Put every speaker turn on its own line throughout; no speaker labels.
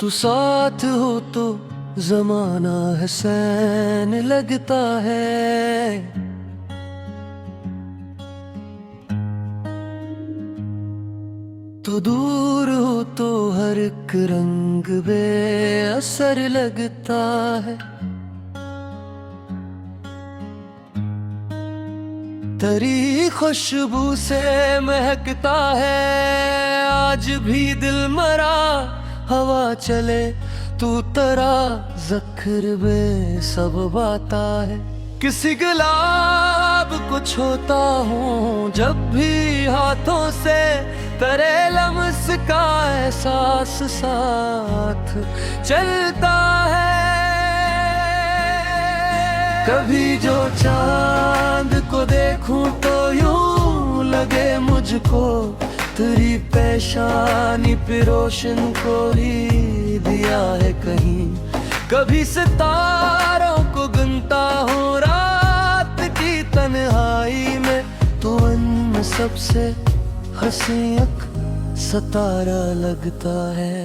तू साथ हो तो जमाना हसैन लगता है। तो दूर हो तो हर एक रंग बेअसर लगता है। तेरी खुशबू से महकता है आज भी दिल मरा। हवा चले तू तरा ज़ख्र में सब बाता है। किसी गुलाब को छूता हूँ जब भी हाथों से तेरे लम्स का एहसास साथ चलता है। कभी जो चांद को देखूं तो यूं लगे मुझको तेरी पेशानी पे रोशन को ही दिया है कहीं। कभी सितारों को गिनता हूँ रात की तन्हाई में, तो उनमें सबसे हंसी एक सितारा लगता है।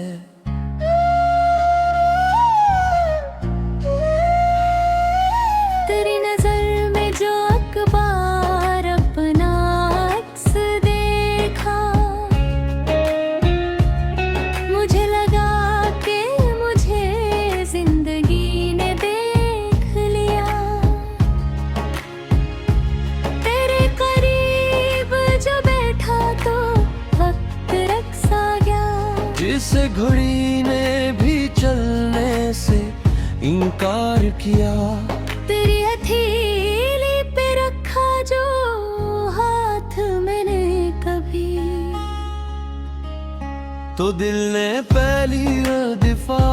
तेरी नजर में जो अखबार अपना अक्स देखा, मुझे लगा कि मुझे जिंदगी ने देख लिया। तेरे करीब जो बैठा तो वक्त रक्स आ गया।
जिसे घड़ी ने भी चलने से इनकार किया,
तेरी हथेली पे रखा जो हाथ मैंने कभी,
तो दिल ने पहली दफा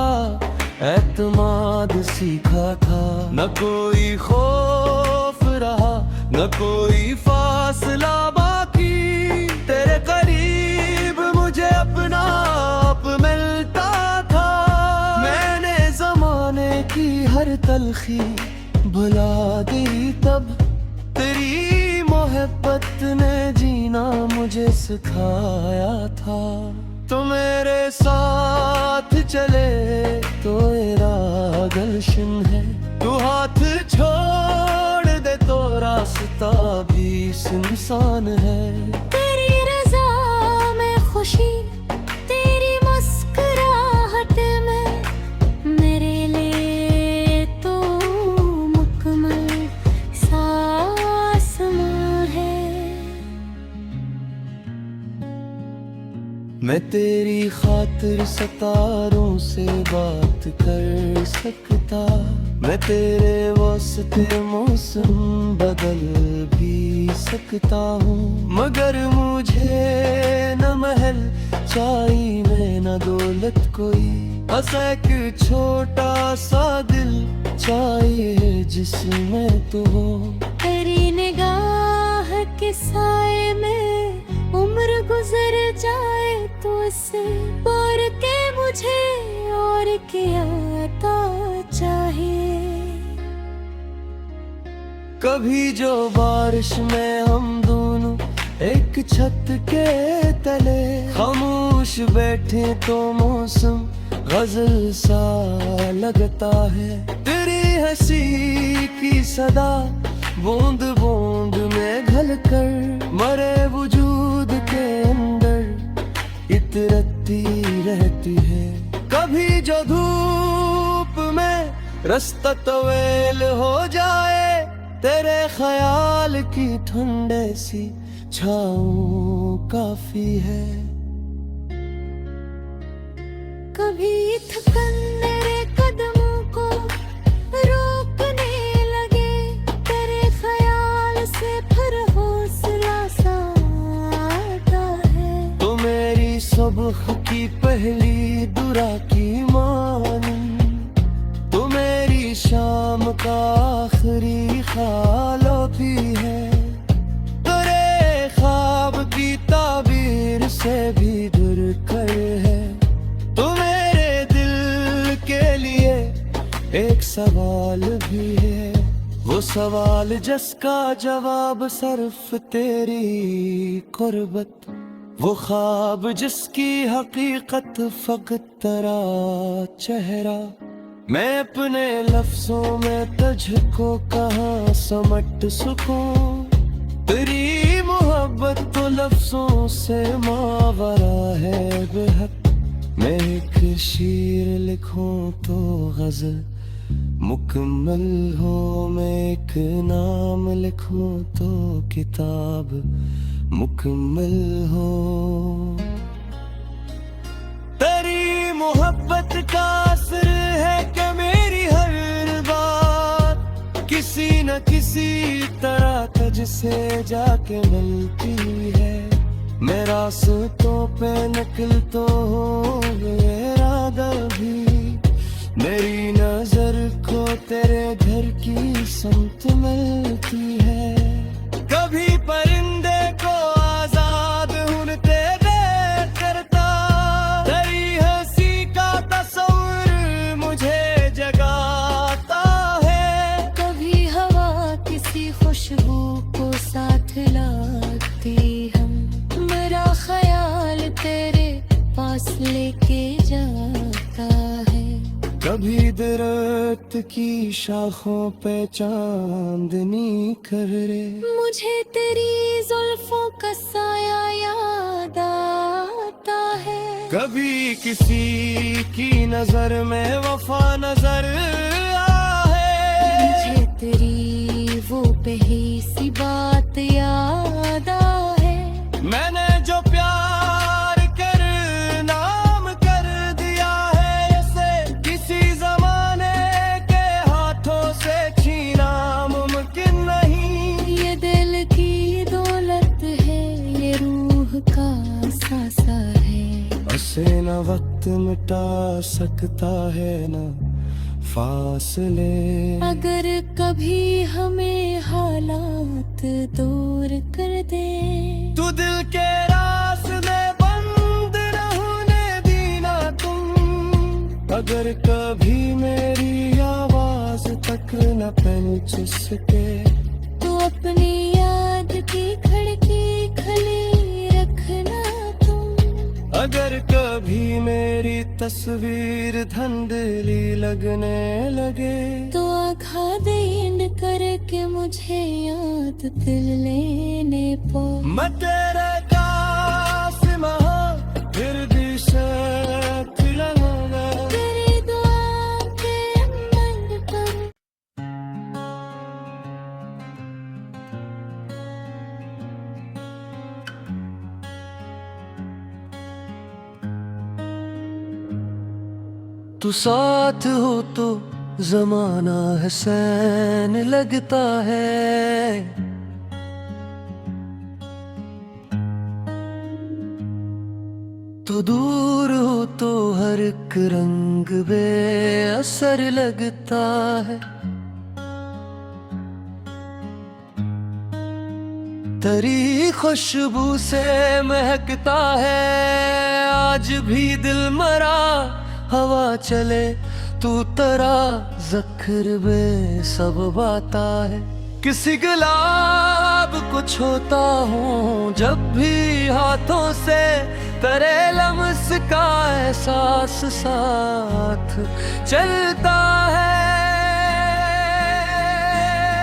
एतमाद सीखा था। न कोई खौफ रहा न कोई फासला बाकी। तेरे करीब मुझे अपना आप मिलता था। मैंने जमाने की हर तलखी भुला दी तब। तेरी मोहब्बत ने जीना मुझे सिखाया था। तो मेरे साथ चले तो मेरा गुलशन है। तू हाथ छोड़ दे तो रास्ता भी सुनसान है।
तेरी रज़ा में खुशी, तेरी मुस्कुराहट में, मेरे लिए तो मुकम्मल आसमां है।
मैं तेरी खातिर सितारों से बात कर सकता। मैं तेरे वास्ते मौसम बदल भी सकता हूँ। मगर मुझे न महल चाहिए न दौलत कोई, बस एक छोटा सा दिल चाहिए जिसमें तू हो।
तेरी निगाह के साए में उम्र गुजर जाए तो इससे और के मुझे और क्या आता चाहिए।
कभी जो बारिश में हम दोनों एक छत के तले खामोश बैठे तो मौसम गजल सा लगता है। तेरी हंसी की सदा बूंद बूंद में घलकर मरे वजूद के अंदर इतरती रहती है। कभी जो धूप में रास्ता तवेल हो जाए, तेरे ख्याल की ठंडे सी छाँव काफी है।
कभी थकन मेरे कदमों को रोकने लगे, तेरे ख्याल से फिर हौसला सा आता है।
तो मेरी सुबह की पहली दुआ की मानी, तो मेरी शाम का आखिरी ख्यालो भी है। तेरे ख्वाब की ताबीर से भी दूर कर है। तो मेरे दिल के लिए एक सवाल भी है, वो सवाल जिसका जवाब सिर्फ तेरी कुर्बत वो ख्वाब जिसकी हकीकत फकत तेरा चेहरा। मैं अपने लफ्जों में तुझको कहाँ समट सकूं। तेरी मोहब्बत तो लफ्जों से मावरा है बेहद। मैं एक शेर लिखूं तो गज़ल मुकम्मल हो, मैं एक नाम लिखूं तो किताब मुकम्मल हो। तेरी मोहब्बत का असर है कि मेरी हर बात किसी न किसी तरह तुझसे जाके मिलती है। मैं रास्तों पे निकल तो हो मेरा दिल भी, मेरी नजर को तेरे घर की समत मिलती है। कभी परिंदे को आजाद उड़ते देख करता, तेरी हंसी का तस्वीर मुझे जगाता है।
कभी हवा किसी खुशबू को साथ लाती हम, मेरा ख्याल तेरे पास लेके जाता है।
कभी दरख्त की शाखों पे चांदनी करे,
मुझे तेरी जुल्फों का साया याद आता है।
कभी किसी की नजर में वफा नजर आए,
मुझे तेरी वो पहली सी बात याद आए।
मैंने जो प्यार कर नाम कर दिया है, इसे किसी जमाने के हाथों से छीना मुमकिन नहीं।
ये दिल की दौलत है, ये रूह का सासा है।
उसे न वक्त मिटा सकता है न फासले।
अगर कभी हमें हालात दूर कर दे,
तू दिल के रास्ते बंद न होने देना तुम। अगर कभी मेरी आवाज तक न पहुंच सके,
तो अपनी याद की खिड़की खुली रखना तुम।
अगर कभी मेरी तस्वीर धुंधली लगने लगे,
तो आँखा देन करके मुझे याद दिल लेने पो।
मैं तेरे कासिम हूँ, फिर भी साथ लूंगा।
तेरी दुआ के अमल पर
तू साथ हो तो जमाना हसन लगता है। तो दूर हो तो हर एक रंग बेअसर लगता है। तेरी खुशबू से महकता है आज भी दिल मरा। हवा चले तू तरा जख्र में सब बाता है। किसी गुलाब को छूता हूँ जब भी हाथों से, तेरे लम्स का एहसास साथ चलता है।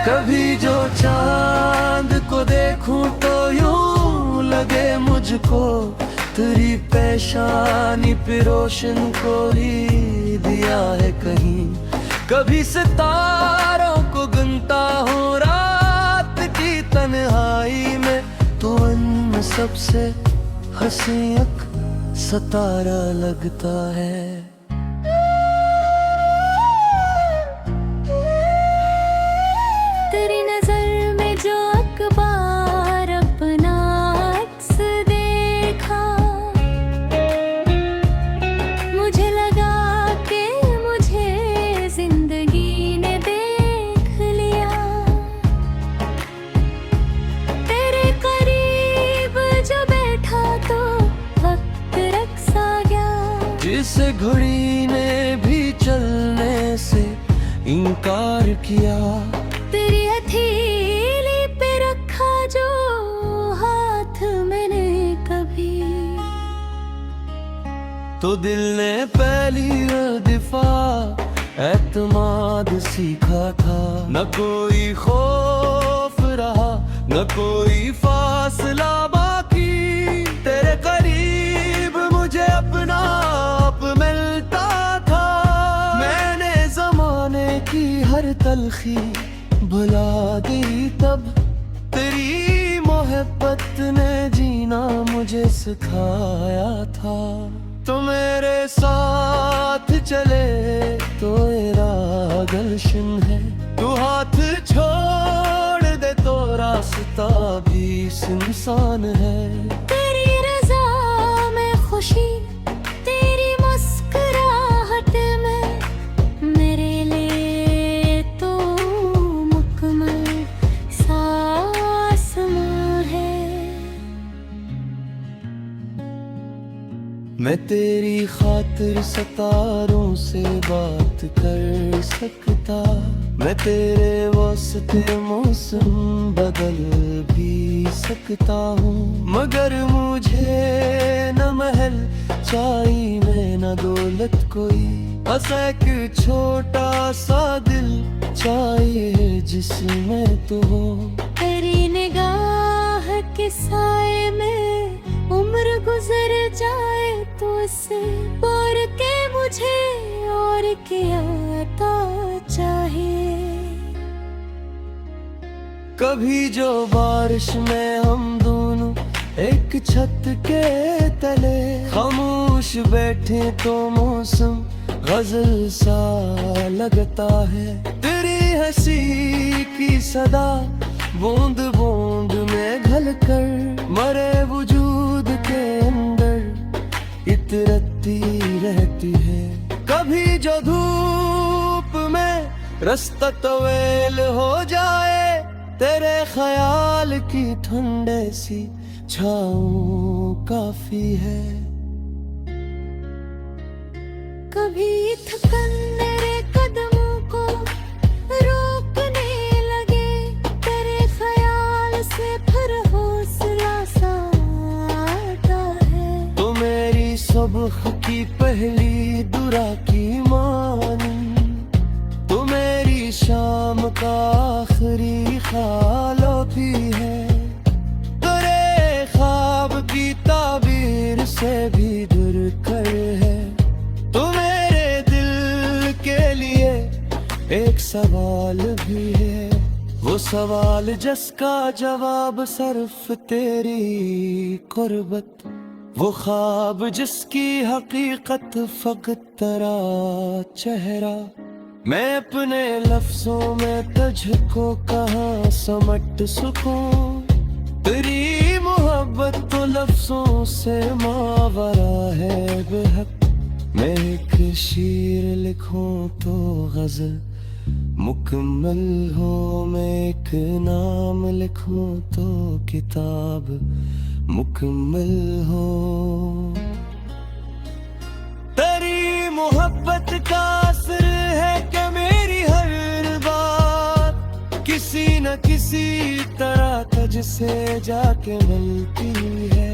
कभी जो चांद को देखूं तो यूं लगे मुझको, तेरी पेशानी पे रोशन को ही दिया है कहीं। कभी सितारों को गिनता हूँ रात की तन्हाई में, तो उनमें सबसे हंसी एक सितारा लगता है।
तेरी नजर में जो अखबार अपना अक्स देखा, मुझे लगा कि मुझे जिंदगी ने देख लिया। तेरे करीब जो बैठा तो वक्त रक्सा गया।
जिसे घड़ी ने भी चलने से इनकार किया,
तेरी हथेली पे रखा जो हाथ मैंने कभी
तो दिल ने पहली दफा एतमाद सीखा था। न कोई खौफ रहा न कोई फासला बाकी, तेरे करीब मुझे अपना आप मिलता था। मैंने जमाने की हर तलखी भुला दी तब, तेरी मोहब्बत ने जीना मुझे सिखाया था। तो मेरे साथ चले तो मेरा गुलशन है, तू हाथ छोड़ दे तो रास्ता भी सुनसान है।
तेरी रज़ा में खुशी, तेरी मुस्कुराहट में, मेरे लिए तो मुकम्मल आसमां है।
मैं तेरी खातिर सितारों से बात कर सकता, मैं तेरे वास्ते मौसम बदल भी सकता हूँ। मगर मुझे न महल चाहिए न दौलत कोई, बस एक छोटा सा दिल चाहिए जिसमें तू हो।
तेरी निगाह के साए में उम्र गुजर जाए तो इससे और के मुझे और क्या आता चाहिए।
कभी जो बारिश में हम दोनों एक छत के तले खामोश बैठे तो मौसम गजल सा लगता है। तेरी हंसी की सदा बूंद बूंद में घल कर मरे वजूद के अंदर इतरती रहती है। कभी जो धूप में रास्ता तवेल हो जाए, तेरे ख्याल की ठंडे सी छाँव काफी है।
कभी थकन मेरे कदमों को रोकने लगे, तेरे ख्याल से फिर हौसला सा आता है।
तो मेरी सुबह की पहली दुआ की मानी, तो मेरी शाम का आखिरी ख्यालो भी है। तेरे ख्वाब की ताबीर से भी दूर कर है। तो मेरे दिल के लिए एक सवाल भी है, वो सवाल जिसका जवाब सिर्फ तेरी कुर्बत, वो ख्वाब जिसकी हकीकत फकत तेरा चेहरा। मैं अपने लफ्जों में तुझको कहाँ समट सकूं, तेरी मोहब्बत तो लफ्जों से मावरा है बेहद। मैं एक शेर लिखूं तो गज़ल मुकम्मल हो, मैं एक नाम लिखूं तो किताब मुकम्मल हो। तेरी मोहब्बत का असर है कि मेरी हर बात किसी न किसी तरह तुझसे जाके मिलती है।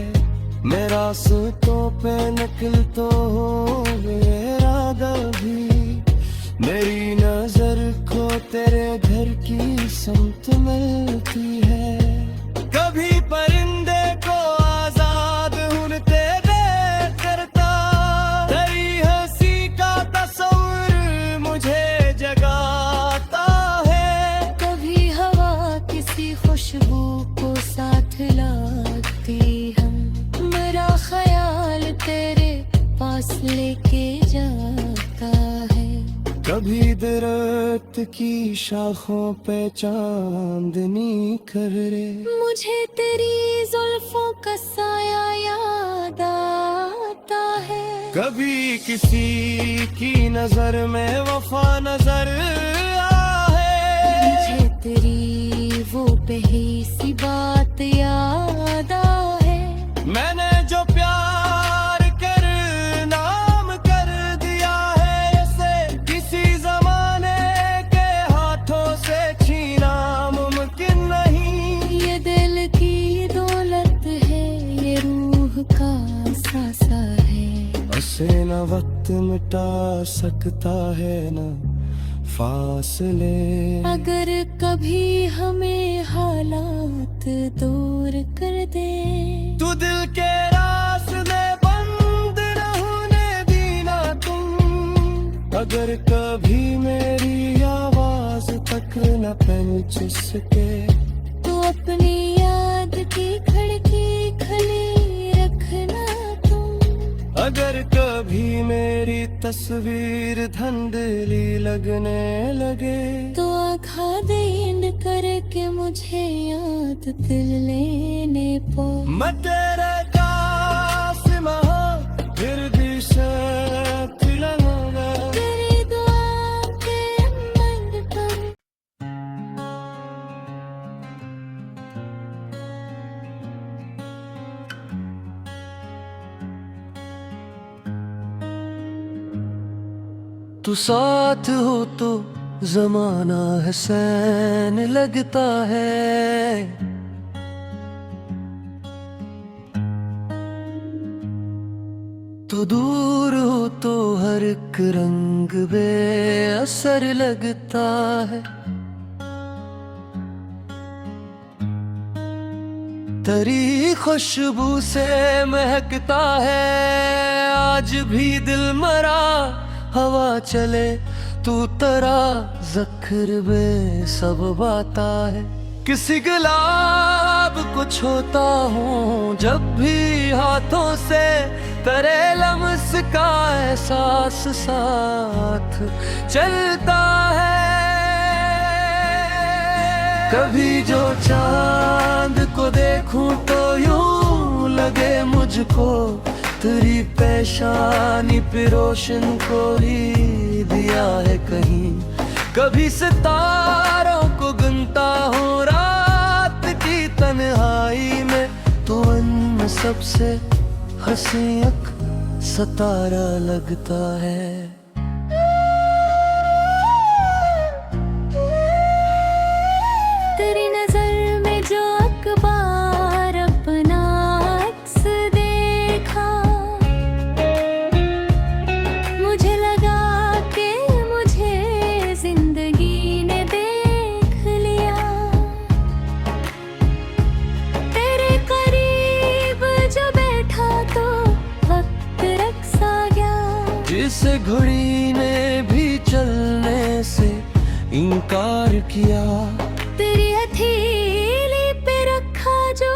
मैं रास्तों पे निकल तो हो मेरा दिल भी, मेरी नजर को तेरे घर की समत मिलती है। कभी परिंदे को आजाद उड़ते देख करता, तेरी हंसी का तस्वीर मुझे जगाता है।
कभी हवा किसी खुशबू को साथ लाती हम, मेरा ख्याल तेरे पास लेके जाता है।
कभी दरख्त की शाखों पे चांदनी कर रे,
मुझे तेरी जुल्फों का साया याद आता है।
कभी किसी की नजर में वफा नजर आए,
मुझे तेरी वो पहली सी बात याद आए।
मैंने जो प्यार कर नाम कर दिया है, इसे किसी जमाने के हाथों से छीना मुमकिन नहीं।
ये दिल की दौलत है, ये रूह का सासा है।
उसे वक्त मिटा सकता है ना फासले।
अगर कभी हमें हालात दूर कर दे,
तू दिल के रास्ते बंद न होने देना तुम। अगर कभी मेरी आवाज तक न पहुंच सके,
तो अपनी याद की खिड़की खुली रखना तुम।
अगर कभी मेरी तस्वीर धुंधली लगने लगे,
तो आँखा देंद करके मुझे याद दिल लेने पो।
मैं तेरे कासिम हूँ, फिर भी साथ लगाऊंगा।
तेरी दुआ के मंद पर
तू साथ हो तो जमाना हसैन लगता है। तू दूर हो तो हर एक रंग बेअसर लगता है। तेरी खुशबू से महकता है आज भी दिल मरा। हवा चले तू तरा जख्र बे सब बाता है। किसी गुलाब को छूता हूँ जब भी हाथों से, तेरे लम्स का एहसास साथ चलता है। कभी जो चांद को देखूं तो यूं लगे मुझको, तेरी पेशानी पे रोशन कोई दिया है कहीं। कभी सितारों को गिनता हूँ रात की तन्हाई में, तो उनमें सबसे हंसी एक सितारा लगता है।
तेरी नजर में जो अखबार अपना अक्स देखा, मुझे लगा कि मुझे जिंदगी ने देख लिया। तेरे करीब जो बैठा तो वक्त रक्सा गया।
जिसे घड़ी ने भी चलने से इनकार किया,
तेरी हथेली पे रखा जो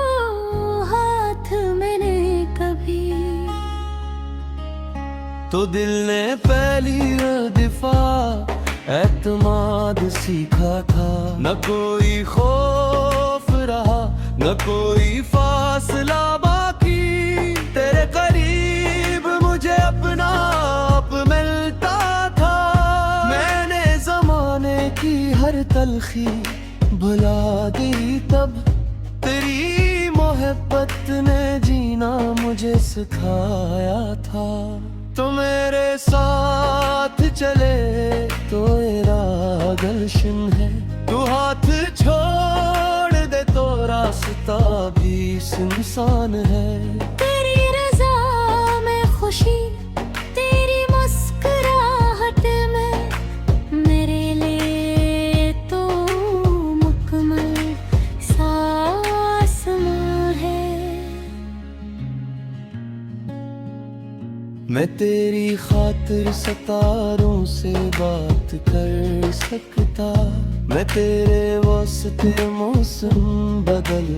हाथ मैंने कभी,
तो दिल ने पहली दफा एतमाद सीखा था। न कोई खौफ रहा न कोई फासला बाकी, तेरे करीब मुझे अपना आप मिलता था। मैंने जमाने की हर तलखी भुला दी तब, तेरी मोहब्बत ने जीना मुझे सिखाया था। तो मेरे साथ चले तो मेरा गुलशन है, तू हाथ छोड़ दे तो रास्ता भी सुनसान है।
तेरी रज़ा में खुशी, तेरी मुस्कुराहट में, मेरे लिए तो मुकम्मल आसमां है।
मैं तेरी खातिर सितारों से बात कर सकता, मैं तेरे वास्ते मौसम बदल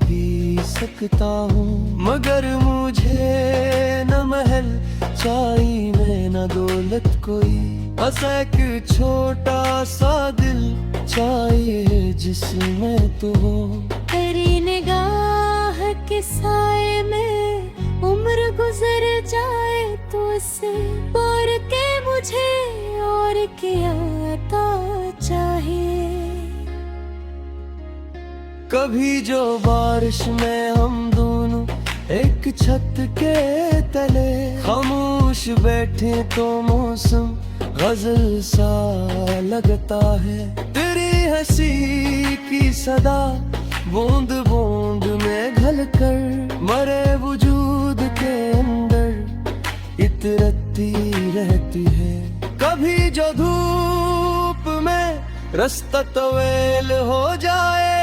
भी सकता हूँ। मगर मुझे न महल चाहिए न दौलत कोई, बस एक छोटा सा दिल चाहिए जिसमें तू हो।
तेरी निगाह के साए में उम्र गुजर जाए तो उससे और के मुझे और क्या आता चाहिए।
कभी जो बारिश में हम दोनों एक छत के तले खामोश बैठे तो मौसम गजल सा लगता है। तेरी हंसी की सदा बूंद बूंद में घल कर मरे वजूद के अंदर इतरत बहती रहती है। कभी जो धूप में रास्ता तवेल हो जाए,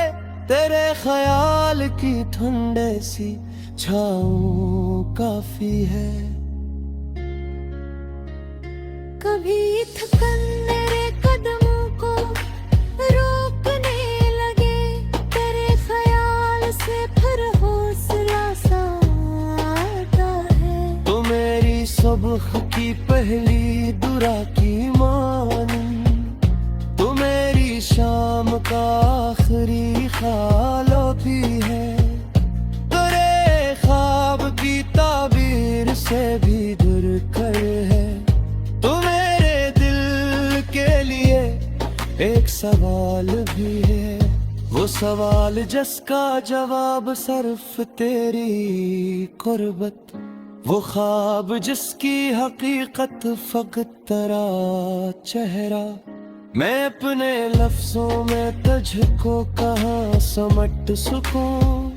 तेरे ख्याल की ठंडे सी छाँव काफी है।
कभी थकन मेरे कदमों को रोकने लगे, तेरे ख्याल से फिर हौसला सा आता है।
तो मेरी सुबह की पहली दुआ की मानी, तो मेरी शाम का आखिरी ख्यालो भी है। तेरे ख्वाब की ताबीर से भी दूर कर है। तो मेरे दिल के लिए एक सवाल भी है, वो सवाल जिसका जवाब सिर्फ तेरी कुर्बत, वो ख्वाब जिसकी हकीकत फकत तेरा चेहरा। मैं अपने लफ्जों में तुझको कहाँ समट सकूं,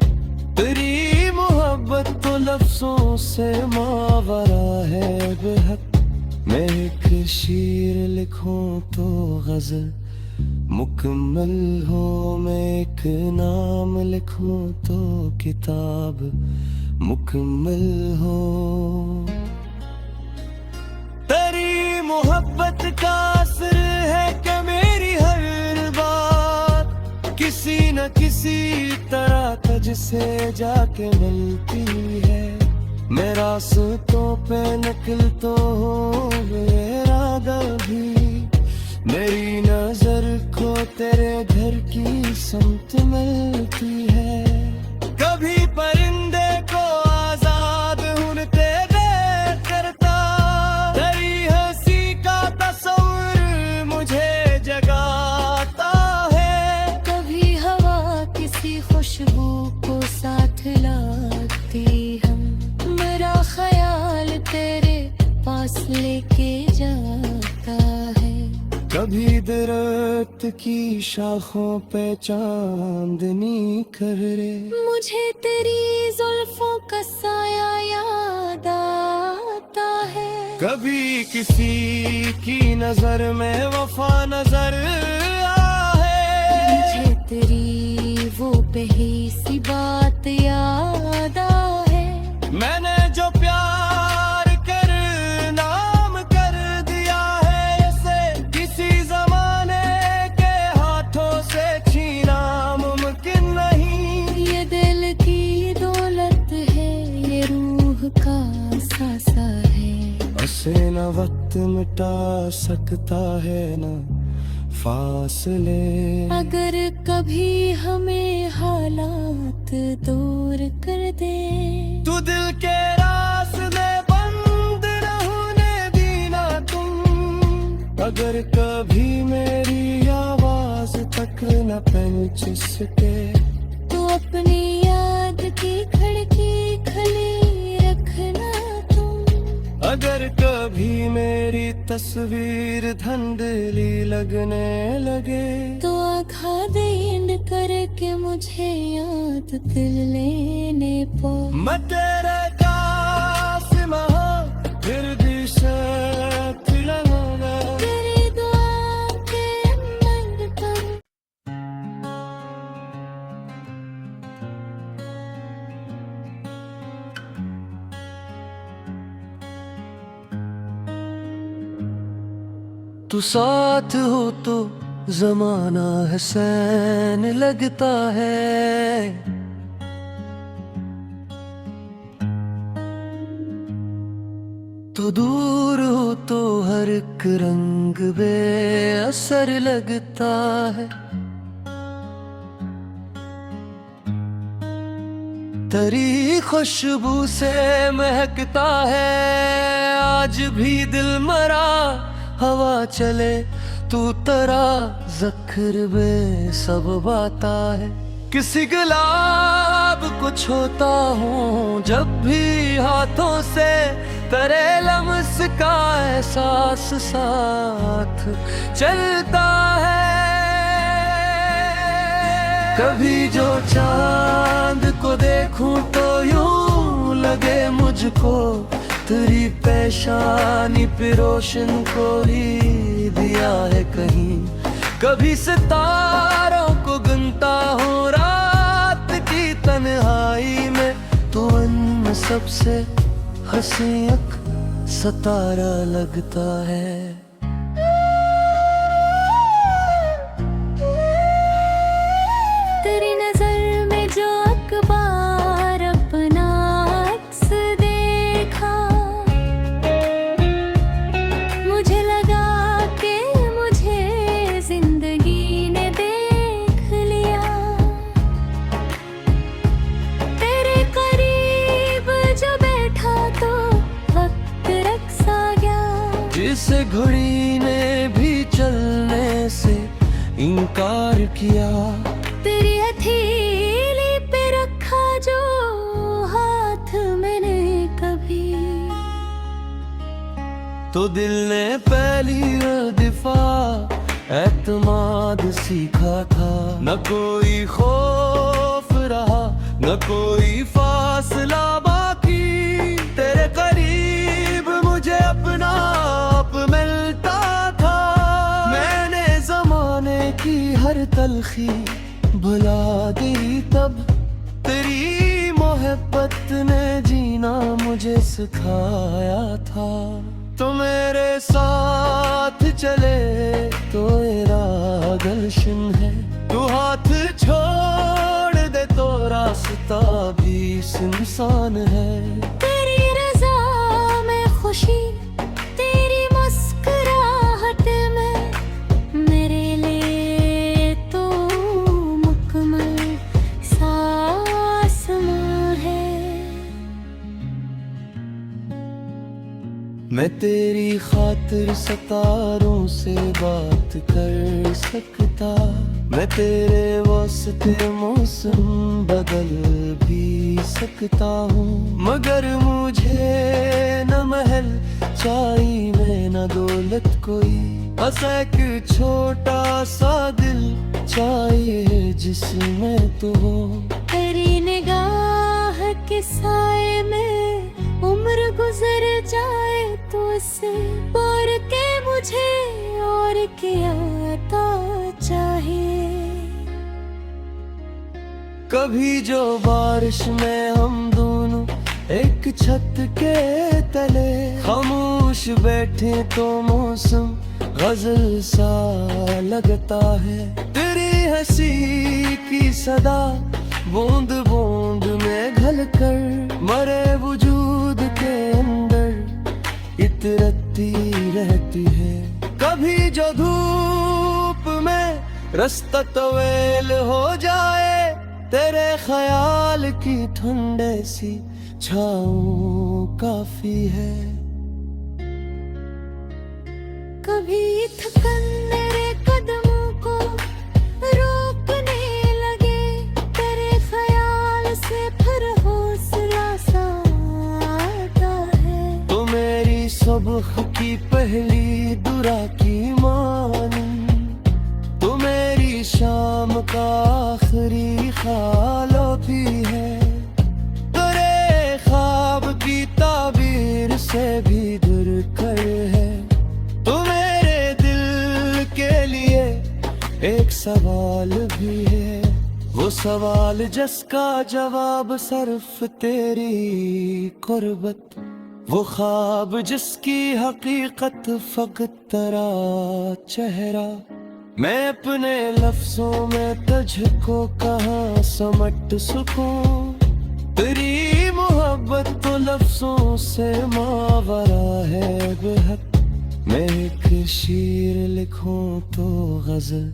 तेरी मोहब्बत तो लफ्जों से मावरा है बेहद। मैं एक शेर लिखूं तो गजल मुकम्मल हो, मैं एक नाम लिखूं तो किताब मुकम्मल हो। तेरी मोहब्बत का असर है कि मेरी हर बात किसी न किसी तरह तुझसे जाके मिलती है। मैं रास्तों पे निकल तो हूँ मेरा दिल भी, मेरी नजर को तेरे घर की समत मिलती है। कभी परिंदे को आजाद उड़ते देख करता, तेरी हंसी का तस्वीर मुझे जगाता है।
कभी हवा किसी खुशबू को साथ लाती हम, मेरा ख्याल तेरे पास लेके जाता है।
कभी दरख्त की शाखों पे चांदनी कर रे,
मुझे तेरी जुल्फों का साया याद आता है।
कभी किसी की नजर में वफा नजर आए,
मुझे तेरी वो पहली सी बात याद आए।
मैंने जो प्यार कर नाम कर दिया है, इसे किसी जमाने के हाथों से छीना मुमकिन नहीं।
ये दिल की दौलत है, ये रूह का सासा है।
उसे न वक्त मिटा सकता है न फासले।
अगर कभी हमें हालात दूर कर दे,
तू दिल के रास्ते बंद न होने देना तुम। अगर कभी मेरी आवाज तक न पहुंच सके,
तो अपनी याद की खिड़की खुली रखना तुम।
अगर कभी मेरी तस्वीर धुंधली लगने लगे,
तो आँखा देंद करके मुझे याद दिल लेने पो।
मैं तेरे कासिम हूँ, फिर भी साथ रहूंगा।
तेरी दुआ के मंग पर
तू साथ हो तो जमाना हसन लगता है। तो दूर हो तो हर एक रंग बेअसर लगता है। तेरी खुशबू से महकता है आज भी दिल मरा। हवा चले तू तरा जख्र में सब बाता है। किसी गुलाब को छूता हूँ जब भी हाथों से, तेरे लम्स का एहसास साथ चलता है। कभी जो चांद को देखूं तो यूं लगे मुझको तेरी पेशानी पे रोशन कोई दिया है कहीं। कभी सितारों को गिनता हूँ रात की तन्हाई में, तो उनमें सबसे हंसी एक सितारा लगता है।
तेरी नजर में जो अखबार अपना अक्स देखा, मुझे लगा कि मुझे जिंदगी ने देख लिया। तेरे करीब जो बैठा तो वक्त रक्स आ गया,
जिसे घड़ी ने भी चलने से इनकार किया।
तेरी हथेली पे रखा जो हाथ मैंने कभी,
तो दिल ने पहली दफा एतमाद सीखा था। न कोई खौफ रहा न कोई फासला बाकी, तेरे करीब मुझे अपना आप मिलता था। मैंने जमाने की हर तलखी भुला दी तब, तेरी मोहब्बत ने जीना मुझे सिखाया था। तो मेरे साथ चले तो मेरा गुलशन है, तू हाथ छोड़ दे तो रास्ता भी सुनसान है।
तेरी रज़ा में खुशी, तेरी मुस्कुराहट में, मेरे लिए तो मुकम्मल आसमां है।
मैं तेरी खातिर सितारों से बात कर सकता, मैं तेरे वास्ते मौसम बदल भी सकता हूँ। मगर मुझे न महल चाहिए न दौलत कोई, बस एक छोटा सा दिल चाहिए जिसमें तू हो।
तेरी निगाह के साए में उम्र गुजर जाए तो उससे और के मुझे और क्या आता चाहिए।
कभी जो बारिश में हम दोनों एक छत के तले खामोश बैठे तो मौसम गजल सा लगता है। तेरी हंसी की सदा बूंद बूंद में घल कर मरे वजूद के अंदर इतरती रहती है। कभी जो धूप में रास्ता तवेल हो जाए, तेरे ख्याल की ठंडे सी छाँव काफी है।
कभी थकन मेरे कदमों को रोकने लगे, तेरे ख्याल से फिर हौसला सा आता है।
तो मेरी सुबह की पहली दुआ की मानी, तो मेरी शाम का आखिरी ख्यालो भी है। तेरे ख्वाब की ताबीर से भी दूर कर है। तो मेरे दिल के लिए एक सवाल भी है, वो सवाल जिसका जवाब सिर्फ तेरी कुर्बत, वो ख्वाब जिसकी हकीकत फकत तेरा चेहरा। मैं अपने लफ्जों में तुझको कहाँ समट सकूं, तेरी मोहब्बत तो लफ्जों से मावरा है बेहद। मैं एक शेर लिखूं तो गजल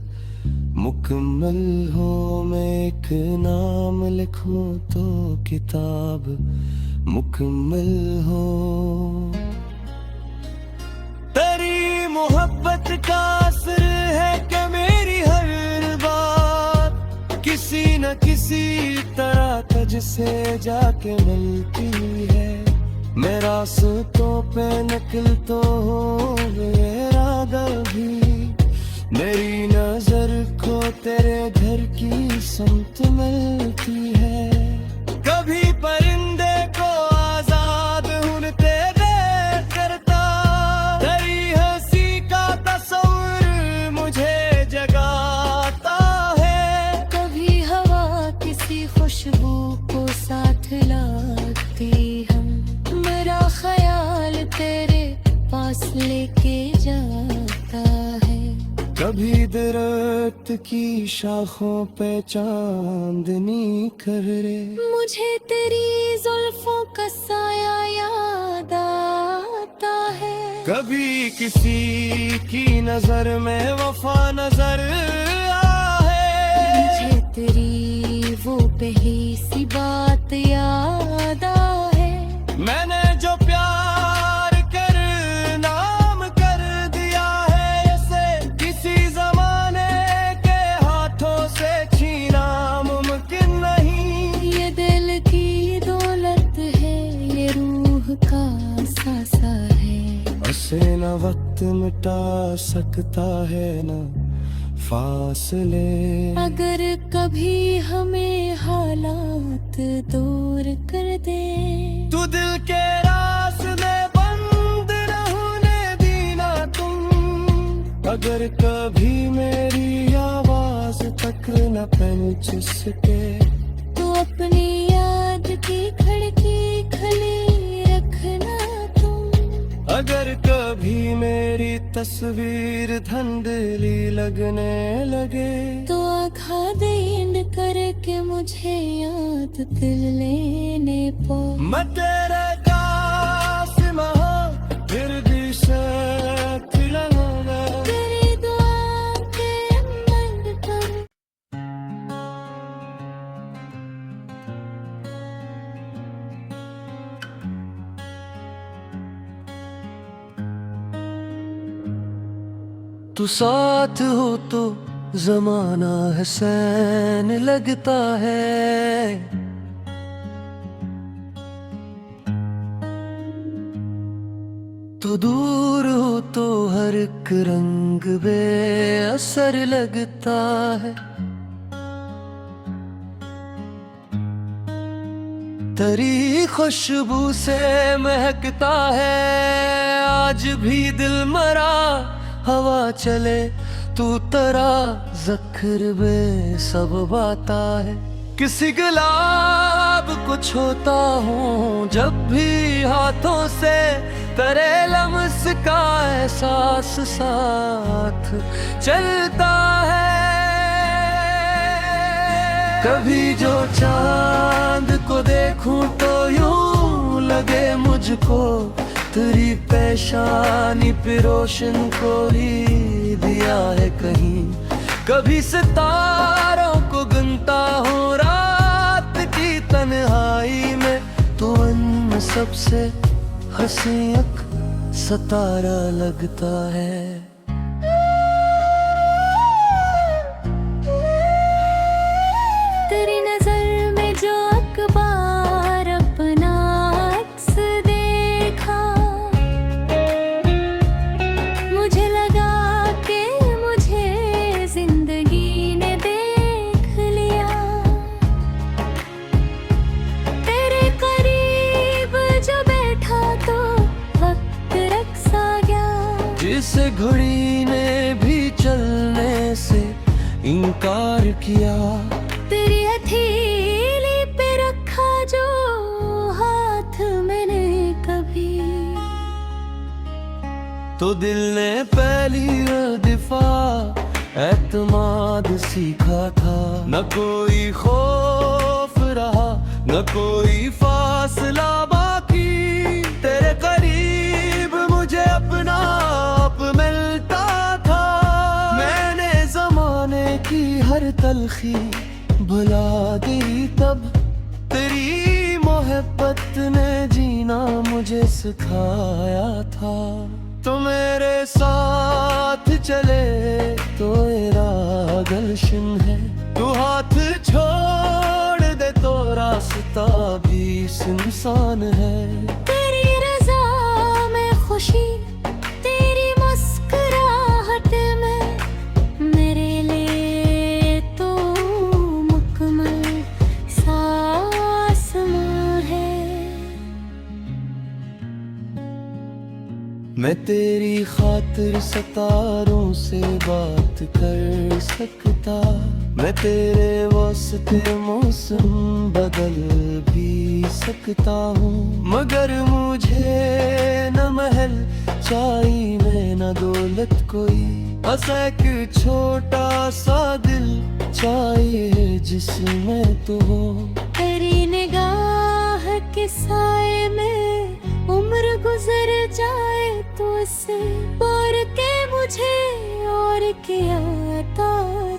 मुकम्मल हो, मैं एक नाम लिखूं तो किताब मुकम्मल हो। तेरी मोहब्बत का असर है कि मेरी हर बात किसी न किसी तरह तुझसे जाके मिलती है। मैं रास्तों पे निकल तो हो मेरा भी, मेरी नजर को तेरे घर की समत मिलती है। कभी परिंदे को आजाद हूँ तेरे कभी दरख्त की शाखों पे चांदनी कर रे।
मुझे तेरी जुल्फों का साया याद आता है।
कभी किसी की नजर में वफा नजर आए।
मुझे तेरी वो पहली सी बात याद आए।
मैंने जो प्यार कर नाम कर दिया है, इसे किसी जमाने के हाथों से छीना मुमकिन नहीं।
ये दिल की दौलत है, ये रूह का सासा है।
उसे न वक्त मिटा सकता है न फासले।
अगर कभी हमें हालात दूर कर दे,
तू दिल के रास्ते बंद न होने देना तुम। अगर कभी मेरी आवाज तक न पहुंच सके,
तो अपनी याद की खिड़की खुली रखना तुम।
अगर कभी मेरी तस्वीर धुंधली लगने लगे,
तो आँखा देंद करके मुझे याद दिल लेने पो।
मैं तेरे कासिम हूँ, फिर भी साथ लगाना।
तेरी दुआ के अमल करूं।
तू साथ हो तो जमाना हसैन लगता है। तो दूर हो तो हर एक रंग बेअसर लगता है। तेरी खुशबू से महकता है आज भी दिल मरा। हवा चले तू तरा जख्र बे सब बाता है। किसी गुलाब को छूता हूँ जब भी हाथों से, तेरे लम्स का एहसास साथ चलता है। कभी जो चांद को देखूं तो यूं लगे मुझको, तेरी पेशानी पे रोशन को ही दिया है कहीं। कभी सितारों को गिनता हूँ रात की तन्हाई में, तो उनमें सबसे हंसी एक सितारा लगता है।
तेरी नजर में जो अखबार अपना अक्स देखा, मुझे लगा कि मुझे जिंदगी ने देख लिया। तेरे करीब जो बैठा तो वक्त रक्सा गया।
जिसे घड़ी ने भी चलने से इनकार किया,
तेरी हथेली पे रखा जो हाथ मैंने कभी,
तो दिल ने पहली दफा एतमाद सीखा था। न कोई खौफ रहा न कोई फासला बाकी, तेरे करीब मुझे अपना आप मिलता था। मैंने जमाने की हर तलखी भुला दी तब, तेरी मोहब्बत ने जीना मुझे सिखाया था। तो मेरे साथ चले तो मेरा गुलशन है, तू हाथ छोड़ दे तो रास्ता भी सुनसान है।
तेरी रज़ा में खुशी, तेरी मुस्कुराहट में, मेरे लिए तो मुकम्मल आसमां है।
मैं तेरी खातिर सितारों से बात कर सकता, मैं तेरे वास्ते मौसम बदल भी सकता हूँ, मगर मुझे न महल चाहिए न दौलत कोई, बस एक छोटा सा दिल चाहिए जिसमें तू हो।
तेरी निगाह के साए में उम्र गुजर जाए तो इससे और के मुझे और क्या आता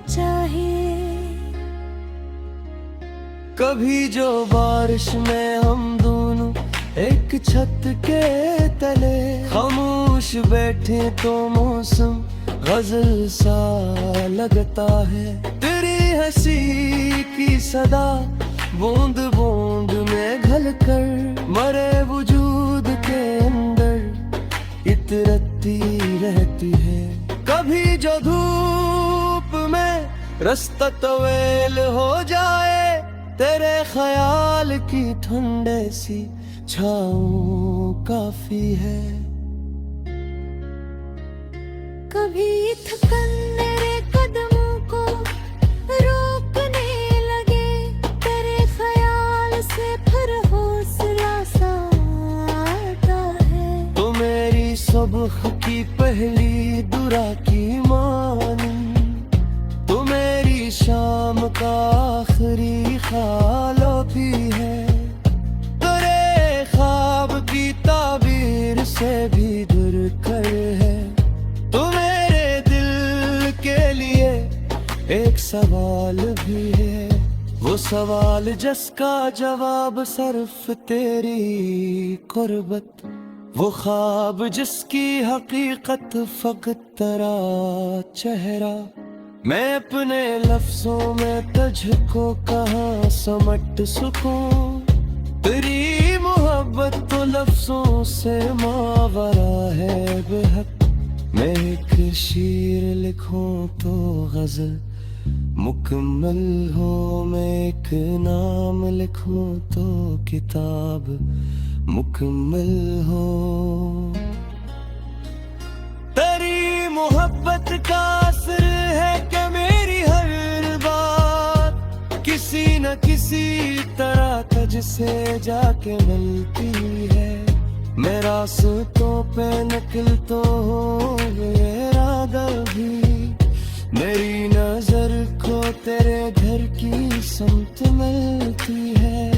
चाहिए।
कभी जो बारिश में हम दोनों एक छत के तले खामोश बैठे तो मौसम गजल सा लगता है। तेरी हंसी की सदा बूंद बूंद में घल कर मरे वजूद के अंदर इतरती रहती है। कभी जो धूप में रास्ता तवेल हो जाए, तेरे ख्याल की ठंडे सी छाँव काफी है।
कभी थकन मेरे कदमों को रोकने लगे, तेरे ख्याल से फिर हौसला सा आता है।
तो मेरी सुबह की पहली दुआ की मानी, तो मेरी शाम का आखिरी ख्यालो भी है। तेरे ख्वाब की ताबीर से भी दूर कर है। तो मेरे दिल के लिए एक सवाल भी है, वो सवाल जिसका जवाब सिर्फ तेरी कुर्बत, वो ख्वाब जिसकी हकीकत फकत तेरा चेहरा। मैं अपने लफ्जों में तुझको कहाँ समट सकूं, तेरी मोहब्बत तो लफ्जों से मावरा है बेहद। मैं एक शेर लिखूं तो गजल मुकम्मल हो, मैं एक नाम लिखूं तो किताब मुकम्मल हो। तेरी मोहब्बत का असर है कि मेरी हर बात किसी न किसी तरह तुझसे जाके मिलती है। मैं रास्तों पे निकल तो हो मेरा दिल भी, मेरी नजर को तेरे घर की समत मिलती है।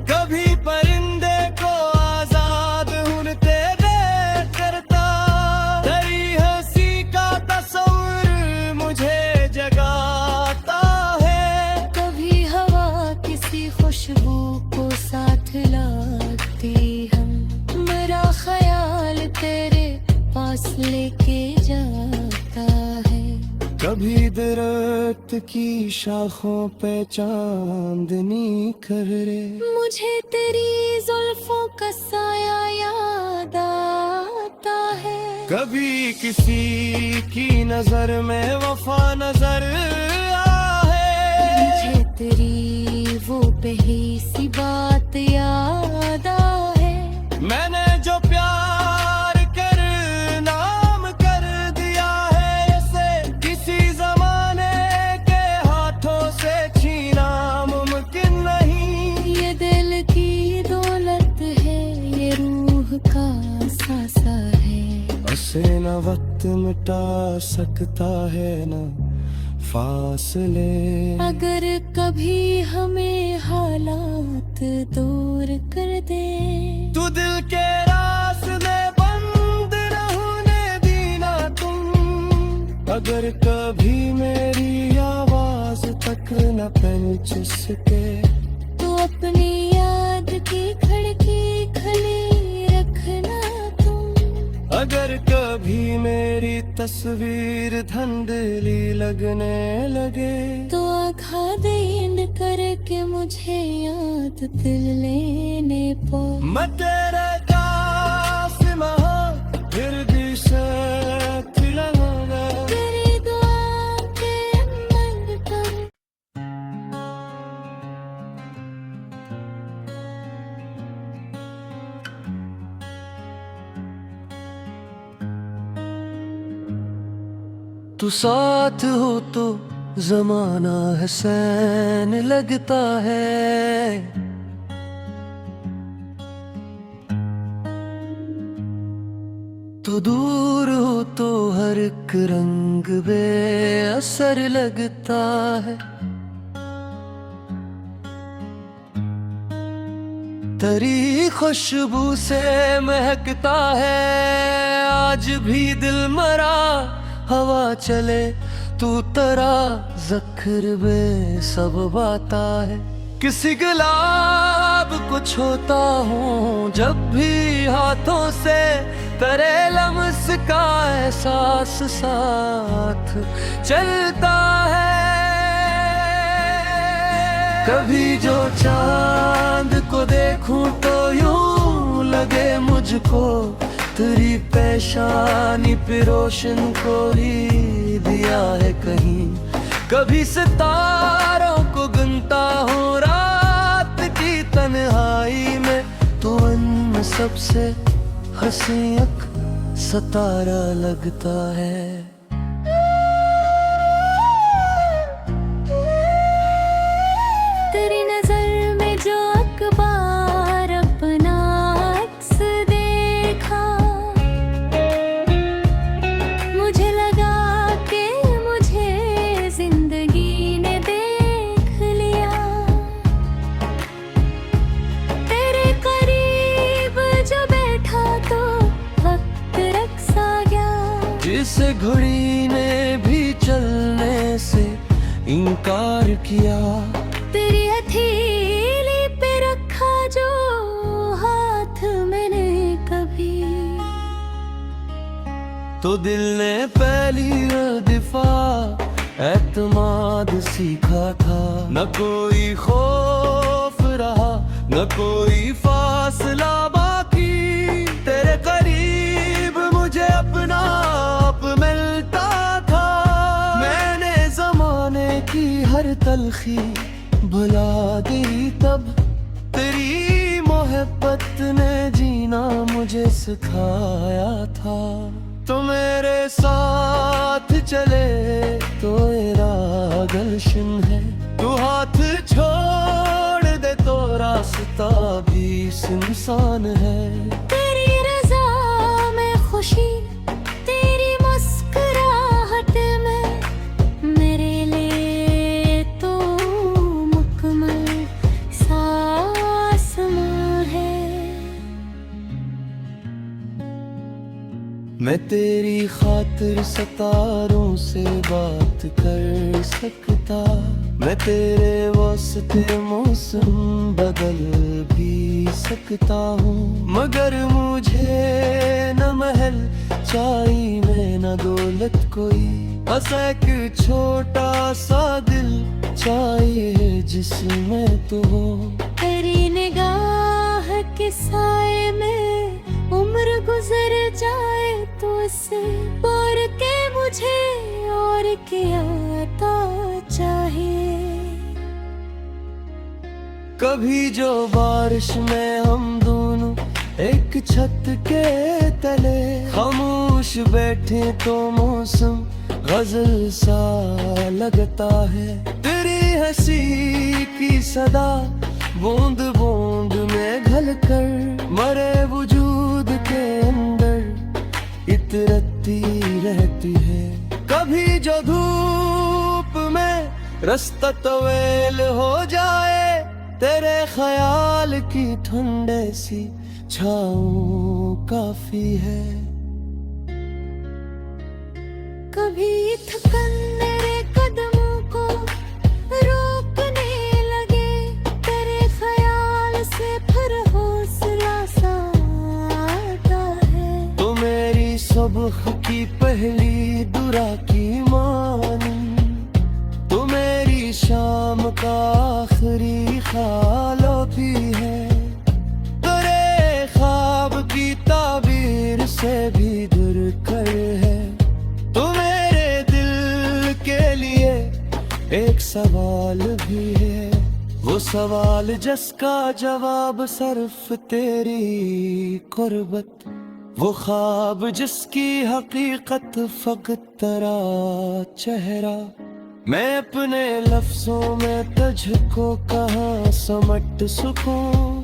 कभी परिंदे को आजाद उड़ते देख करता, तेरी हंसी का तस्वीर मुझे जगाता है।
कभी हवा किसी खुशबू को साथ लाती हम, मेरा ख्याल तेरे पास लेके जाता है।
कभी दरख्त की शाखों पे चांदनी कर रे,
मुझे तेरी जुल्फों का साया याद आता है।
कभी किसी की नजर में वफा नजर आए,
मुझे तेरी वो पहली सी बात याद आए।
मैंने जो प्यार कर नाम कर दिया है, इसे किसी जमाने के हाथों से छीना मुमकिन नहीं।
ये दिल की दौलत है, ये रूह का सासा है।
उसे न वक्त मिटा सकता है न फासले।
अगर कभी हमें हालात दूर कर दे,
तू दिल के रास्ते बंद न होने देना तुम। अगर कभी मेरी आवाज तक न पहुंच सके,
तो अपनी याद की खिड़की खुली रखना तुम।
अगर कभी मेरी तस्वीर धुंधली लगने लगे,
तो आँखा देंद करके मुझे याद दिल लेने पो।
मैं तेरे कासिम हूँ, फिर भी साथ लगाना।
तेरी दुआ के अमल कर।
तू साथ हो तो जमाना हसन लगता है। तो दूर हो तो हर एक रंग बेअसर लगता है। तेरी खुशबू से महकता है आज भी दिल मरा। हवा चले तू तरा ज़ख्र बे सब बाता है। किसी गुलाब को छूता हूँ जब भी हाथों से, तेरे लम्स का एहसास साथ चलता है। कभी जो चांद को देखूं तो यूं लगे मुझको, तेरी पेशानी पे रोशन कोई दिया है कहीं। कभी सितारों को गिनता हूँ रात की तन्हाई में, तो उनमें सबसे हंसी एक सितारा लगता है।
तेरी नजर में जो अखबार अपना अक्स देखा, मुझे लगा कि मुझे जिंदगी ने देख लिया। तेरे करीब जो बैठा तो वक्त रक्स आ गया।
जिसे घड़ी ने भी चलने से इनकार किया,
तेरी हथेली पे रखा जो हाथ मैंने कभी,
तो दिल ने पहली दफा एतमाद सीखा था। न कोई खौफ रहा न कोई फासला बाकी, तेरे करीब मुझे अपना आप मिलता था। मैंने जमाने की हर तलखी भुला दी तब, तेरी मोहब्बत ने जीना मुझे सिखाया था। तो मेरे साथ चले तो मेरा गुलशन है, तू हाथ छोड़ दे तो रास्ता भी सुनसान है।
तेरी रज़ा में खुशी, तेरी मुस्कुराहट में, मेरे लिए तो मुकम्मल आसमां है।
मैं तेरी खातिर सितारों से बात कर सकता, मैं तेरे वास्ते मौसम बदल भी सकता हूँ। मगर मुझे न महल चाहिए न दौलत कोई, बस एक छोटा सा दिल चाहिए जिसमें तू हो।
तेरी निगाह के साए में उम्र गुजर जाए तो उससे और के मुझे और क्या आता चाहिए।
कभी जो बारिश में हम दोनों एक छत के तले खामोश बैठे तो मौसम गजल सा लगता है। तेरी हंसी की सदा बूंद बूंद में घल कर मरे वजूद के अंदर इतरती रहती है। कभी जो धूप में रास्ता तवेल हो जाए, तेरे ख्याल की ठंडे सी छाँव काफी है।
कभी थकन मेरे कदमों को रोकने लगे, तेरे ख्याल से फिर हौसला सा आता है।
तो मेरी सुबह की पहली दुआ की मानी, तो मेरी शाम का आखिरी ख्यालो भी है। तेरे ख्वाब की ताबीर से भी दूर कर है। तो मेरे दिल के लिए एक सवाल भी है, वो सवाल जिसका जवाब सिर्फ तेरी कुर्बत, वो ख्वाब जिसकी हकीकत फकत तेरा चेहरा। मैं अपने लफ्जों में तुझको कहाँ समट सकूं।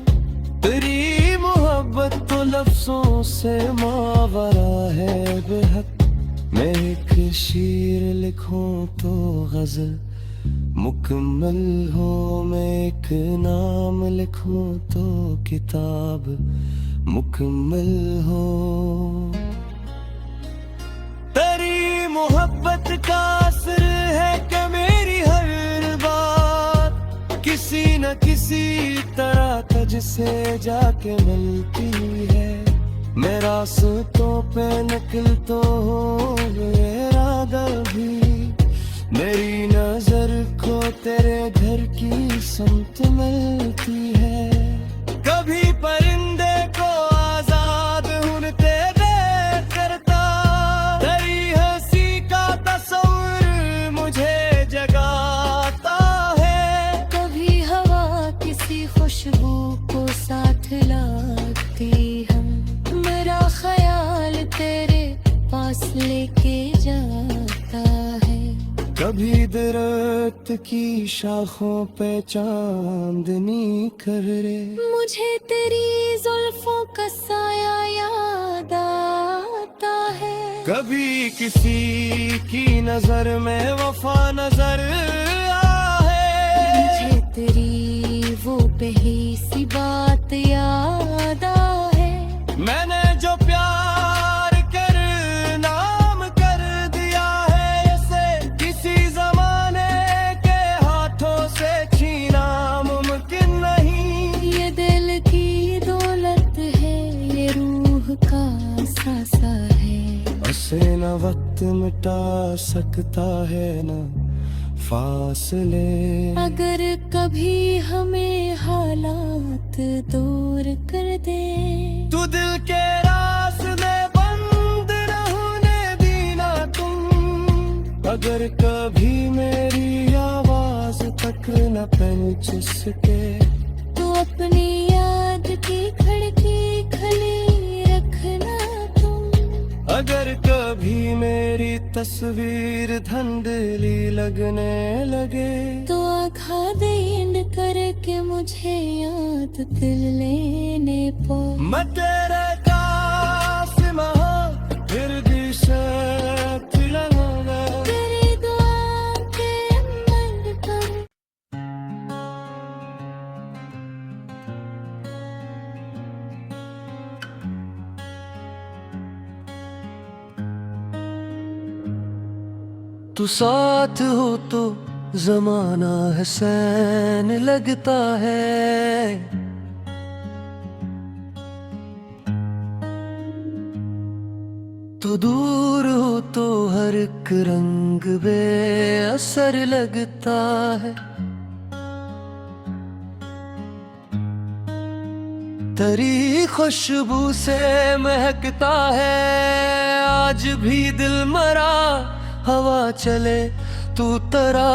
तेरी मोहब्बत तो लफ्जों से मावरा है बेहद। मैं एक शेर लिखूं तो गजल मुकम्मल हो, मैं एक नाम लिखूं तो किताब मुकम्मल हो। तेरी मोहब्बत का असर है कि मेरी हर बात किसी न किसी तरह तुझसे जाके मिलती है। मैं रास्तों पे निकल तो हूँ मेरा दिल भी, मेरी नजर को तेरे घर की समत मिलती है। कभी परिंदे को आजाद उड़ते देख करता, तेरी हंसी का तस्वीर मुझे जगाता है।
कभी हवा किसी खुशबू को साथ लाती हम, मेरा ख्याल तेरे पास लेके जाता है।
कभी दरख्त की शाखों पे चांदनी कर रे,
मुझे तेरी जुल्फों का साया याद आता है।
कभी किसी की नजर में वफा नजर आए,
मुझे तेरी वो पहली सी बात याद आए।
मैंने जो प्यार कर नाम कर दिया है, इसे किसी जमाने के हाथों से छीना मुमकिन नहीं।
ये दिल की दौलत है, ये रूह का सासा है।
उसे न वक्त मिटा सकता है न फासले।
अगर कभी हमें हालात दूर कर दे,
तू दिल के रास्ते बंद न होने देना तुम। अगर कभी मेरी आवाज तक न पहुंच सके,
तो अपनी याद की खिड़की खुली रखना तुम।
अगर कभी मेरी तस्वीर धुंधली लगने लगे,
तो आँखा देंद करके मुझे याद दिल लेने पो।
मैं तेरे कासिम हूँ, फिर भी साथ लगाना।
तेरी दुआ के अमल करूं।
तू साथ हो तो जमाना हसैन लगता है। तो दूर हो तो हर एक रंग बेअसर लगता है। तेरी खुशबू से महकता है आज भी दिल मरा। हवा चले तू तरा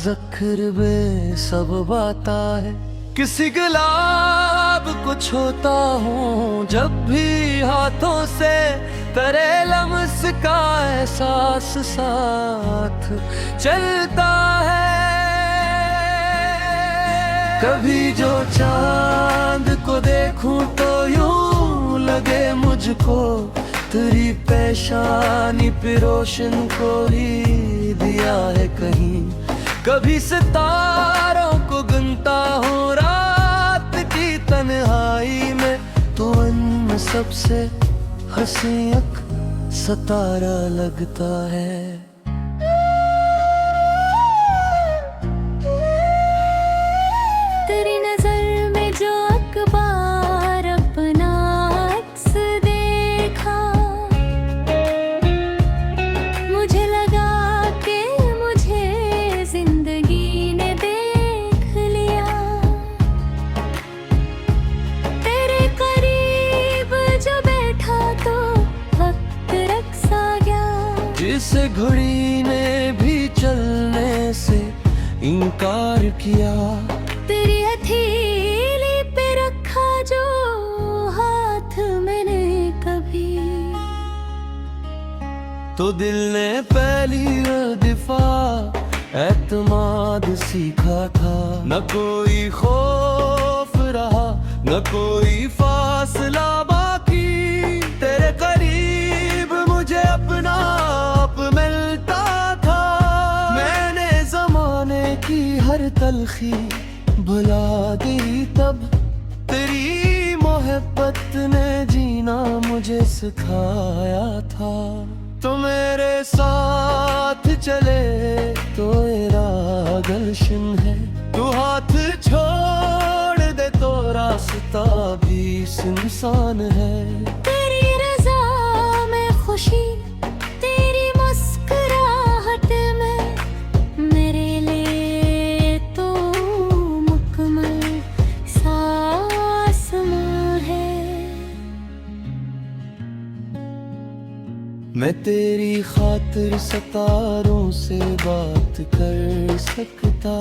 जख्र बे सब बाता है। किसी गुलाब को छूता हूँ जब भी हाथों से, तेरे लम्स का एहसास साथ चलता है। कभी जो चांद को देखूं तो यूं लगे मुझको, तेरी पेशानी पे रोशन को ही दिया है कहीं। कभी सितारों को गिनता हूँ रात की तन्हाई में, तो उनमें सबसे हंसी एक सितारा लगता है।
तेरी नजर में जो अखबार अपना अक्स देखा, मुझे लगा कि मुझे जिंदगी ने देख लिया। तेरे करीब जो बैठा तो वक्त रक्सा गया।
जिसे घड़ी ने भी चलने से इनकार किया,
तेरी हथेली पे रखा जो हाथ मैंने कभी,
तो दिल ने पहली दफा एतमाद सीखा था। न कोई खौफ रहा, न कोई फासला बाकी। तेरे करीब मुझे अपना आप मिलता था। मैंने जमाने की हर तलखी भुला दी तब। तेरी मोहब्बत ने जीना मुझे सिखाया था। तो मेरे साथ चले तो मेरा गुलशन है। तू हाथ छोड़ दे तो रास्ता भी सुनसान है।
तेरी रज़ा में खुशी, तेरी मुस्कुराहट में, मेरे लिए तो मुकम्मल आसमां है।
मैं तेरी खातिर सितारों से बात कर सकता।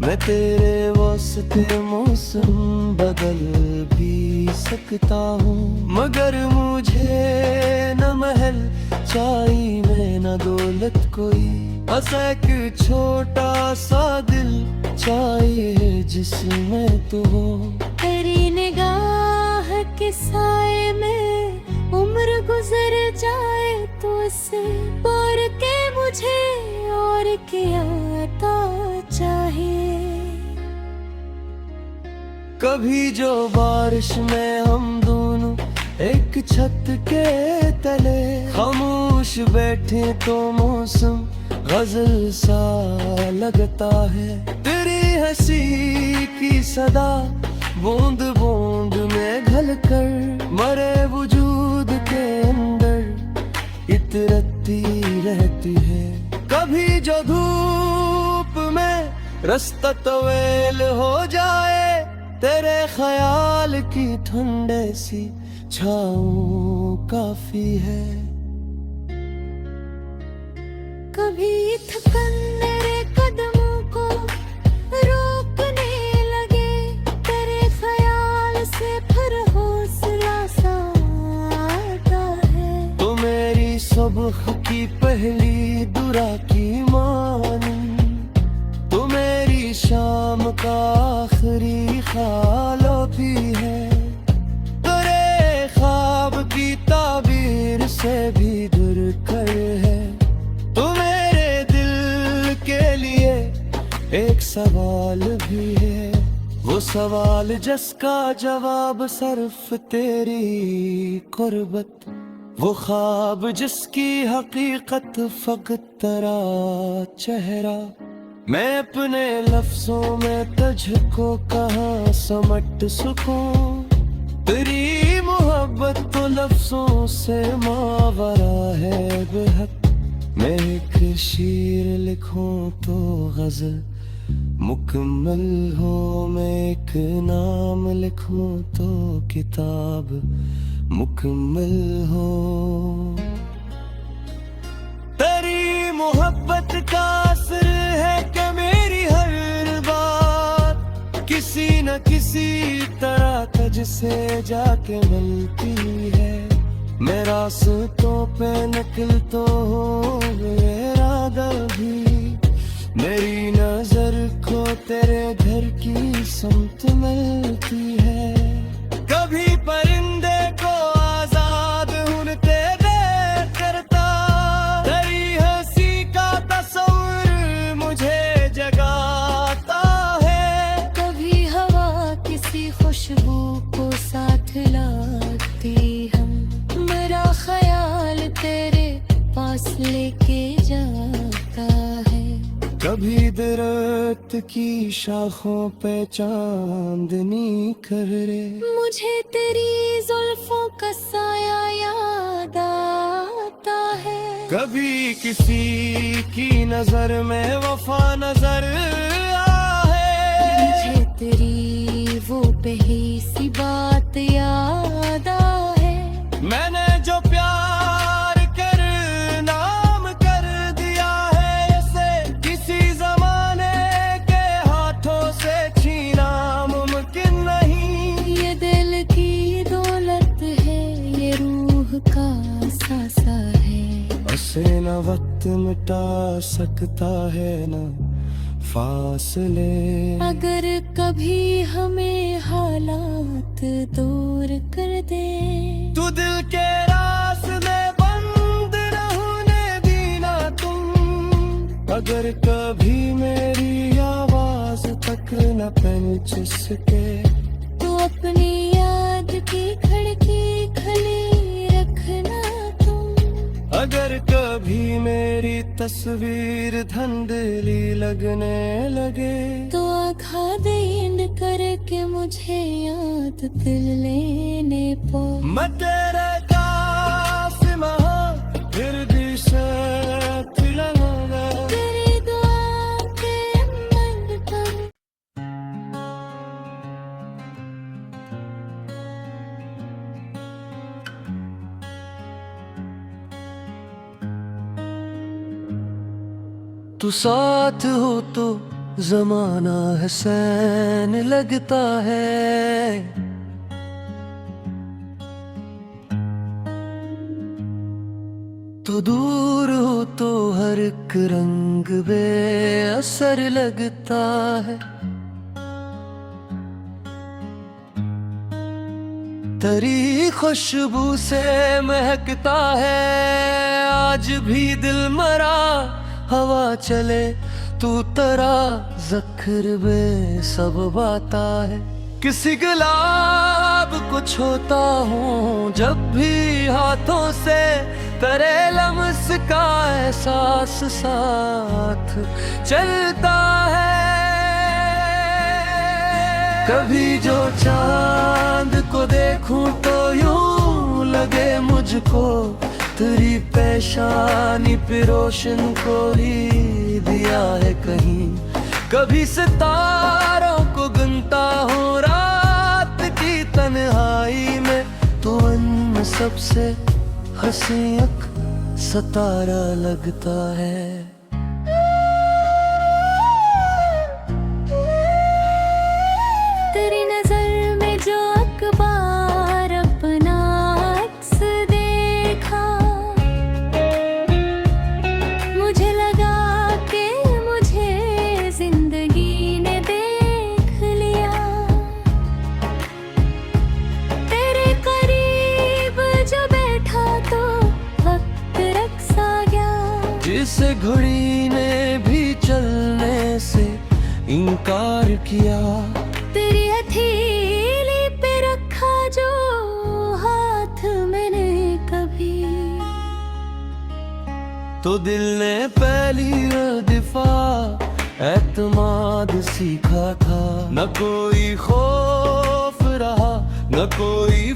मैं तेरे वास्ते मौसम बदल भी सकता हूँ। मगर मुझे न महल चाहिए न दौलत कोई। बस एक छोटा सा दिल चाहिए जिसमें तू हो।
तेरी निगाह के साए में उम्र गुजर जाए तो इससे और के मुझे और क्या आता चाहिए।
कभी जो बारिश में हम दोनों एक छत के तले खामोश बैठे तो मौसम गजल सा लगता है। तेरी हंसी की सदा बूंद बूंद में घल कर मरे वजूद के अंदर इतरती रहती है। कभी जो धूप में रास्ता तवेल हो जाए, तेरे ख्याल की ठंडे सी छाँव काफी है।
कभी थकन मेरे कदमों को रोकने लगे, तेरे ख्याल से फिर हौसला सा आता है।
तो मेरी सुबह की पहली दुआ की मानी, तो मेरी शाम का आखिरी ख्यालो भी है। तेरे ख्वाब की ताबीर से भी दूर कर है। तो मेरे दिल के लिए एक सवाल भी है। वो सवाल जिसका जवाब सिर्फ तेरी कुर्बत। वो ख्वाब जिसकी हकीकत फकत तेरा चेहरा। मैं अपने लफ्जों में तुझको कहाँ समट सकूं। तेरी मोहब्बत तो लफ्जों से मावरा है बेहद। मैं एक शेर लिखूं तो गजल मुकम्मल हो। मैं एक नाम लिखूं तो किताब मुकम्मल हो। तेरी मोहब्बत का असर है कि मेरी हर बात किसी न किसी तरह तुझसे जाके मिलती है। मैं रास्तों पे निकल तो हो मेरा दिल भी। मेरी नजर को तेरे घर की समत मिलती है। कभी परिंदे को आजाद उड़ते देख करता। तेरी हंसी का तस्वीर मुझे जगाता है।
कभी हवा किसी खुशबू को साथ लाती हम, मेरा ख्याल तेरे पास लेके जाता है।
कभी दरख्त की शाखों पे चांदनी कर रे।
मुझे तेरी जुल्फों का साया याद आता है।
कभी किसी की नजर में वफा नजर आए।
मुझे तेरी वो पहली सी बात याद आए।
मैंने जो प्यार कर नाम कर दिया है, इसे किसी जमाने के हाथों से छीना मुमकिन नहीं।
ये दिल की दौलत है, ये रूह का सासा है।
उसे न वक्त वक्त मिटा सकता है ना फासले।
अगर कभी हमें हालात दूर कर दे,
तू दिल के रास्ते बंद न होने देना तुम। अगर कभी मेरी आवाज तक न पहुंच सके,
तो अपनी याद की खिड़की खुली रखना तुम।
अगर कभी मेरी तस्वीर धुंधली लगने लगे,
तो आँखा देंद करके मुझे याद दिल लेने पो।
मैं तेरे कासिम हूँ, फिर भी साथ लगा।
तेरी दुआ के अमल पर
तू साथ हो तो जमाना हसैन लगता है। तो दूर हो तो हर एक रंग बेअसर लगता है। तेरी खुशबू से महकता है आज भी दिल मरा। हवा चले तू तरा जख्र बे सब बाता है। किसी गुलाब को छूता हूँ जब भी हाथों से, तेरे लम्स का एहसास साथ चलता है। कभी जो चांद को देखूं तो यूं लगे मुझको, तेरी पेशानी पे रोशन को ही दिया है कहीं। कभी सितारों को गिनता हूँ रात की तन्हाई में, तो उनमें सबसे हंसी एक सितारा लगता है।
तेरी नजर में जो अखबार अपना अक्स देखा, मुझे लगा कि मुझे जिंदगी ने देख लिया। तेरे करीब जो बैठा तो वक्त रक्सा गया।
जिसे घड़ी ने भी चलने से इनकार किया,
तेरी हथेली पे रखा जो हाथ मैंने कभी,
तो दिल ने पहली दफा एतमाद सीखा था। न कोई खौफ रहा न कोई